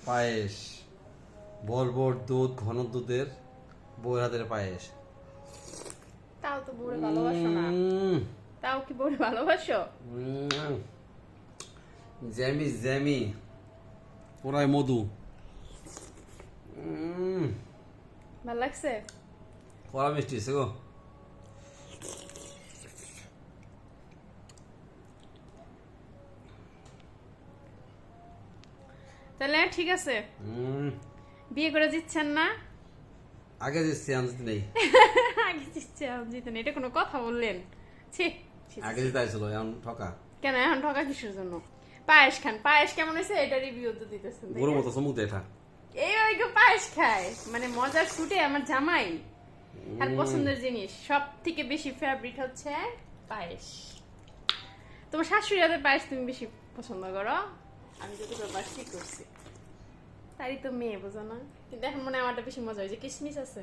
পায়েস, ভোর ভোর দুধ, ঘন দুধের বউয়ের হাতের পায়েস। তাও তো বউরে ভালোবাসো না। তাও কি বউরে ভালোবাসো? জ্যামি জ্যামি পুরাই মধু। ভাল লাগছে? কড়া মিষ্টি আছে গো। তাহলে ঠিক আছে, বিয়ে করে দিচ্ছেন না? আগে দিচ্ছি আনতে নেই, আগে দিচ্ছে জিতে না, এটা কোনো কথা বললেন? ছি ছি, ছি। আগে দিতে আসলো এখন ঠকা। কেন এখন ঠকা কিসের জন্য? পায়েস খান, পায়েস কেমন হয়েছে এটা রিভিউ তো দিতেছেন। গরু মতো চমুক দেয় এটা। এই ওই কেউ পায়েস খায়, মানে মজার ছুটে আমার জামাই আর পছন্দের জিনিস সব থেকে বেশি ফেভারিট হচ্ছে পায়েস। তোমার শাশুড়ি হাতের পায়েস তুমি বেশি পছন্দ করো, আমি যদি পায়েস ঠিক করছি তারই তো মেয়ে, বোঝো না? কিন্তু এখন মনে হয় আমারটা বেশি মজা হয়েছে, কিশমিশ আছে।